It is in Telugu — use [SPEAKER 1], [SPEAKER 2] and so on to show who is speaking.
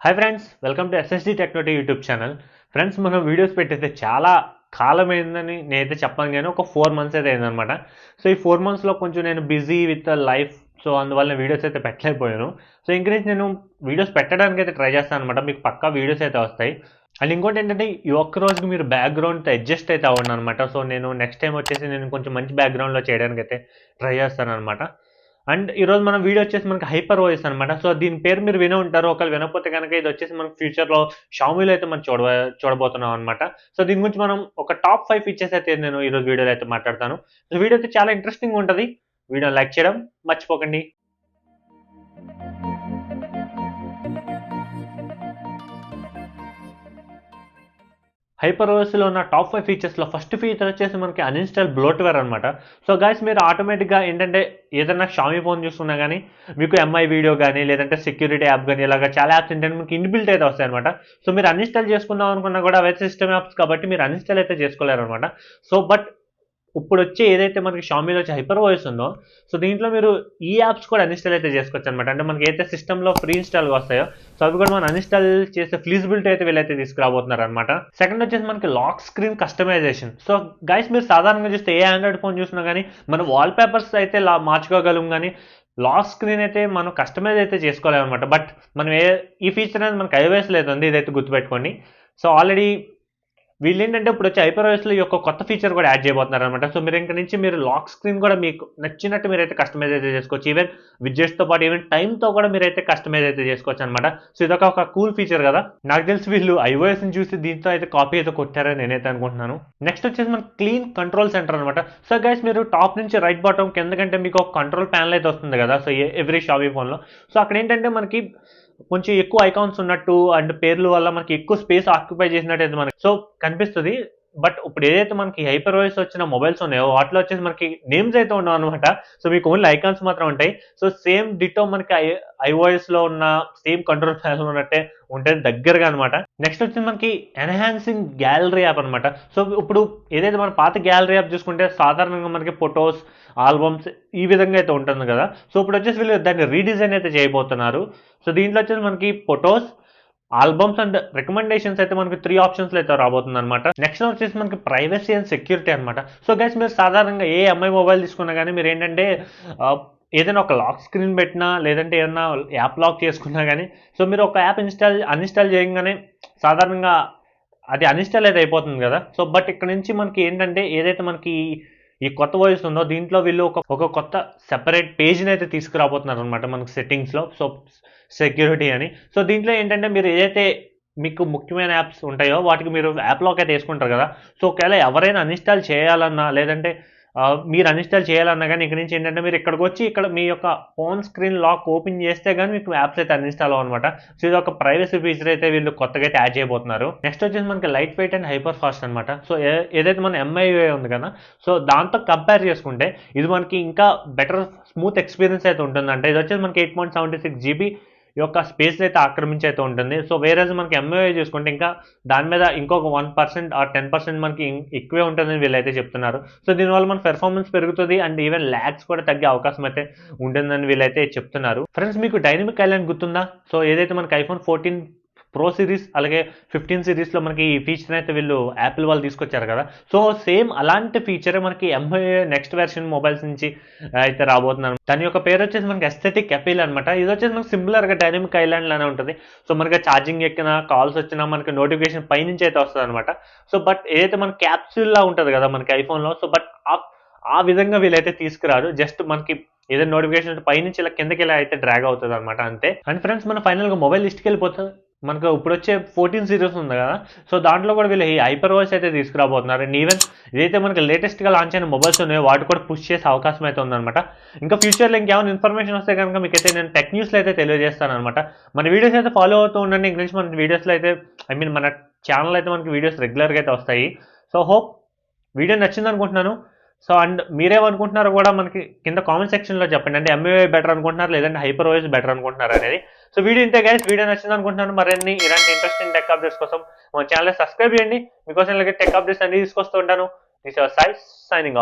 [SPEAKER 1] Hi friends, welcome to SSD technology YouTube channel. Friends, మనం వీడియోస్ పెట్టయితే చాలా కాలం అయిందని నేనైతే చెప్పాను, కానీ ఒక 4 months అయితే అయిందనమాట. సో ఈ 4 monthsలో కొంచెం నేను బిజీ విత్ లైఫ్, సో అందువల్ల వీడియోస్ అయితే పెట్టలేకపోయాను. సో ఇంక నుంచి నేను వీడియోస్ పెట్టడానికి అయితే ట్రై చేస్తాను అనమాట. మీకు పక్కా వీడియోస్ అయితే వస్తాయి. అండ్ ఇంకోటి ఏంటంటే, ఈ ఒక్క రోజుకి మీరు బ్యాక్గ్రౌండ్తో అడ్జస్ట్ అయితే అవ్వండి అనమాట. సో నేను నెక్స్ట్ టైం వచ్చేసి నేను కొంచెం మంచి బ్యాక్గ్రౌండ్లో చేయడానికి అయితే ట్రై చేస్తాను అనమాట. అండ్ ఈరోజు మనం వీడియో వచ్చేసి మనకి హైపర్ వాయిస్ అనమాట. సో దీని పేరు మీరు వినే ఉంటారు. ఒకవేళ వినకపోతే కనుక ఇది వచ్చేసి మనకి ఫ్యూచర్లో షామీలో అయితే మనం చూడబోతున్నాం అనమాట. సో దీని గురించి మనం ఒక టాప్ 5 ఫీచర్స్ అయితే నేను ఈరోజు వీడియోలో అయితే మాట్లాడతాను. సో వీడియో అయితే చాలా ఇంట్రెస్టింగ్ ఉంటుంది. వీడియో లైక్ చేయడం మర్చిపోకండి. హైపర్ ఓఎస్లో ఉన్న టాప్ 5 ఫీచర్స్లో ఫస్ట్ ఫీచర్ వచ్చేసి మనకి అన్ఇన్స్టాల్ బ్లోట్వేర్ అనమాట. సో గైస్, మీరు ఆటోమేటిక్గా ఏంటంటే ఏదైనా షామీ ఫోన్ చూస్తున్నా కానీ మీకు ఎంఐ వీడియో కానీ లేదంటే సెక్యూరిటీ యాప్ కానీ ఇలాగ చాలా యాప్స్ ఏంటంటే మీకు ఇన్బిల్ట్ అయితే వస్తాయి అనమాట. సో మీరు అన్ఇన్స్టాల్ చేసుకుందాం అనుకున్నా కూడా అవే సిస్టమ్ యాప్స్ కాబట్టి మీరు అన్ఇన్స్టాల్ అయితే చేసుకోలేరు అనమాట. సో బట్ ఇప్పుడు వచ్చే ఏదైతే మనకి షామీలో వచ్చే హైపర్ వాయిస్ ఉందో, సో దీంట్లో మీరు ఈ యాప్స్ కూడా అన్ఇన్స్టాల్ అయితే చేసుకోవచ్చు అనమాట. అంటే మనకి అయితే సిస్టంలో ప్రీ ఇన్స్టాల్గా వస్తాయో సో అవి కూడా మనం అన్ఇన్స్టాల్ చేసే ఫ్లీజిబిలిటీ అయితే వీళ్ళైతే తీసుకురాబోతున్నారు అనమాట. సెకండ్ వచ్చేసి మనకి lock screen customization. So guys, మీరు సాధారణంగా చూస్తే ఏ ఆండ్రాయిడ్ ఫోన్ చూసినా కానీ మనం వాల్ పేపర్స్ అయితే మార్చుకోగలం, కానీ లాక్ స్క్రీన్ అయితే మనం కస్టమైజ్ అయితే చేసుకోలేము అనమాట. బట్ మనం ఈ ఫీచర్ అనేది మనకి iOS లేదండి, ఇదైతే గుర్తుపెట్టుకోండి. సో ఆల్రెడీ వీళ్ళు ఏంటంటే ఇప్పుడు వచ్చే హైపర్ వాయిస్లో ఈ యొక్క కొత్త ఫీచర్ కూడా యాడ్ చేయబోతున్నారు అనమాట. సో మీరు ఇంక నుంచి మీరు లాక్ స్క్రీన్ కూడా మీకు నచ్చినట్టు మీరైతే కస్టమైజ్ అయితే చేసుకోవచ్చు. ఈవెన్ విడ్జెట్స్తో పాటు ఈవెన్ టైంతో కూడా మీరైతే కస్టమైజ్ అయితే చేసుకోవచ్చు అనమాట. సో ఇదొక కూల్ ఫీచర్ కదా. నాకు తెలిసి వీళ్ళు iOS ని చూసి దీంతో అయితే కాపీ అయితే కొట్టారని నేనైతే అనుకుంటున్నాను. నెక్స్ట్ వచ్చేసి మన క్లీన్ కంట్రోల్ సెంటర్ అనమాట. సో గైస్, మీరు టాప్ నుంచి రైట్ బాటం కిందకంటే మీకు ఒక కంట్రోల్ ప్యానల్ అయితే వస్తుంది కదా. సో ఎవ్రీ షామీ ఫోన్లో సో అక్కడ ఏంటంటే మనకి కొంచెం ఎక్కువ ఐకాన్స్ ఉన్నట్టు అండ్ పేర్లు వల్ల మనకి ఎక్కువ స్పేస్ ఆక్యుపై చేసినట్టు అయితే మనకి సో కనిపిస్తుంది. బట్ ఇప్పుడు ఏదైతే మనకి హైపర్ వాయిస్ వచ్చిన మొబైల్స్ ఉన్నాయో వాటిలో వచ్చేసి మనకి నేమ్స్ అయితే ఉండవు అనమాట. సో మీకు ఓన్లీ ఐకాన్స్ మాత్రం ఉంటాయి. సో సేమ్ డిటో మనకి iOS లో ఉన్న సేమ్ కంట్రోల్ ప్యానల్ ఉన్నట్టే ఉంటుంది దగ్గరగా అనమాట. నెక్స్ట్ వచ్చి మనకి ఎన్హాన్సింగ్ గ్యాలరీ యాప్ అనమాట. సో ఇప్పుడు ఏదైతే మన పాత గ్యాలరీ యాప్ చూసుకుంటే సాధారణంగా మనకి ఫొటోస్, ఆల్బమ్స్ ఈ విధంగా అయితే ఉంటుంది కదా. సో ఇప్పుడు వచ్చేసి వీళ్ళు దాన్ని రీడిజైన్ అయితే చేయబోతున్నారు. సో దీంట్లో వచ్చేసి మనకి ఫొటోస్, ఆల్బమ్స్ అండ్ రికమెండేషన్స్ అయితే మనకి 3 ఆప్షన్స్లో అయితే రాబోతుంది అనమాట. నెక్స్ట్ వచ్చేసి మనకి ప్రైవసీ అండ్ సెక్యూరిటీ అనమాట. సో గైస్, మీరు సాధారణంగా ఏ ఎంఐ మొబైల్ తీసుకున్నా కానీ మీరు ఏంటంటే ఏదైనా ఒక లాక్ స్క్రీన్ పెట్టినా లేదంటే ఏదైనా యాప్ లాక్ చేసుకున్నా కానీ సో మీరు ఒక యాప్ అన్ఇన్స్టాల్ చేయగానే సాధారణంగా అది అన్ఇన్స్టాల్ అయితే అయిపోతుంది కదా. సో బట్ ఇక్కడ నుంచి మనకి ఏంటంటే ఏదైతే మనకి ఈ కొత్త వాయిస్ ఉందో దీంట్లో వీళ్ళు ఒక కొత్త సెపరేట్ పేజ్ని అయితే తీసుకురాబోతున్నారు అనమాట మనకి సెట్టింగ్స్లో. సో సెక్యూరిటీ అని సో దీంట్లో ఏంటంటే మీరు ఏదైతే మీకు ముఖ్యమైన యాప్స్ ఉంటాయో వాటికి మీరు యాప్ లాక్ అయితే వేసుకుంటారు కదా. సో ఒకవేళ ఎవరైనా అన్ఇన్స్టాల్ చేయాలన్నా లేదంటే మీరు అన్ఇన్స్టాల్ చేయాలన్నా కానీ ఇక్కడ నుంచి ఏంటంటే మీరు ఇక్కడికి వచ్చి ఇక్కడ మీ యొక్క ఫోన్ స్క్రీన్ లాక్ ఓపెన్ చేస్తే కానీ మీకు యాప్స్ అయితే అన్ఇన్స్టాల్ అవ్వనమాట. సో ఇది ఒక ప్రైవసీ ఫీచర్ అయితే వీళ్ళు కొత్తగా అయితే యాడ్ చేయబోతున్నారు. నెక్స్ట్ వచ్చేసి మనకి light weight and hyper fast అనమాట. సో ఏదైతే మన MIUI ఉంది కదా, సో దాంతో కంపేర్ చేసుకుంటే ఇది మనకి ఇంకా బెటర్ స్మూత్ ఎక్స్పీరియన్స్ అయితే ఉంటుంది. అంటే ఇది వచ్చేసి మనకి 8.76 GB యొక్క స్పేస్ అయితే ఆక్రమించి అయితే ఉంటుంది. సో వేరే మనకి MIUI చూసుకుంటే ఇంకా దాని మీద ఇంకొక 1% ఆర్ 10% మనకి ఎక్కువే ఉంటుందని వీళ్ళైతే చెప్తున్నారు. సో దీనివల్ల మన పెర్ఫార్మెన్స్ పెరుగుతుంది అండ్ ఈవెన్ ల్యాగ్స్ కూడా తగ్గే అవకాశం అయితే ఉంటుందని వీళ్ళైతే చెప్తున్నారు. ఫ్రెండ్స్, మీకు డైనమిక్ ఐలాండ్ గుర్తుందా? సో ఏదైతే మనకి iPhone 14 Pro సిరీస్ అలాగే 15 సిరీస్లో మనకి ఈ ఫీచర్ అయితే వీళ్ళు యాపిల్ వాళ్ళు తీసుకొచ్చారు కదా. సో సేమ్ అలాంటి ఫీచరే మనకి MIUI నెక్స్ట్ వెర్షన్ మొబైల్స్ నుంచి అయితే రాబోతున్నారు. దాని యొక్క పేరు వచ్చేసి మనకి ఎస్థెటిక్ అపీల్ అనమాట. ఇది వచ్చేసి మనకి సిమిలర్గా డైనమిక్ ఐలాండ్ లానే ఉంటుంది. సో మనకి ఛార్జింగ్ ఎక్కినా కాల్స్ వచ్చినా మనకి నోటిఫికేషన్ పైనుంచి అయితే వస్తుంది అనమాట. సో బట్ ఏదైతే మన క్యాప్సూల్లా ఉంటుంది కదా మనకి ఐఫోన్లో, సో బట్ ఆ విధంగా వీళ్ళైతే తీసుకురారు. జస్ట్ మనకి ఏదైనా నోటిఫికేషన్ పైనుంచి ఇలా కిందకి ఇలా అయితే డ్రాగ్ అవుతుంది అనమాట, అంతే. అండ్ ఫ్రెండ్స్, మన ఫైనల్గా మొబైల్ లిస్ట్కి వెళ్ళిపోతుంది. మనకు ఇప్పుడు వచ్చే 14 సిరీస్ ఉంది కదా, సో దాంట్లో కూడా వీళ్ళు ఈ హైపర్ వాయిస్ అయితే తీసుకురాబోతున్నారు. అండ్ ఈవెన్ ఏదైతే మనకి లేటెస్ట్గా లాంచ్ అయిన మొబైల్స్ ఉన్నాయో వాటి కూడా పుష్ చేసే అవకాశం అయితే ఉందన్నమాట. ఇంకా ఫ్యూచర్లో ఇంకేమైనా ఇన్ఫర్మేషన్ వస్తే కనుక మీకైతే నేను టెక్ న్యూస్లో అయితే తెలియజేస్తాను అనమాట. మన వీడియోస్ అయితే ఫాలో అవుతూ ఉండండి. ఇంక నుంచి మన వీడియోస్లో అయితే మన ఛానల్ అయితే మనకి వీడియోస్ రెగ్యులర్గా అయితే వస్తాయి. సో హోప్ వీడియో నచ్చింది అనుకుంటున్నాను. సో అండ్ మీరేమనుకుంటున్నారో కూడా మనకి కింద కామెంట్ సెక్షన్లో చెప్పండి. అంటే MIUI బెటర్ అనుకుంటున్నారు లేదంటే హైపర్ వాయిస్ బెటర్ అనుకుంటున్నారు అనేది. సో వీడియో ఇంతే గైస్, వీడియో నచ్చింది అనుకుంటున్నాను. మరిన్ని ఇలాంటి ఇంట్రెస్టింగ్ టెక్ అప్డేట్స్ కోసం మన ఛానల్ సబ్స్క్రైబ్ చేయండి. మీకోసం ఇలాగే టెక్ అప్డేట్స్ అన్ని తీసుకొస్తూ ఉంటాను. This your Sai signing off.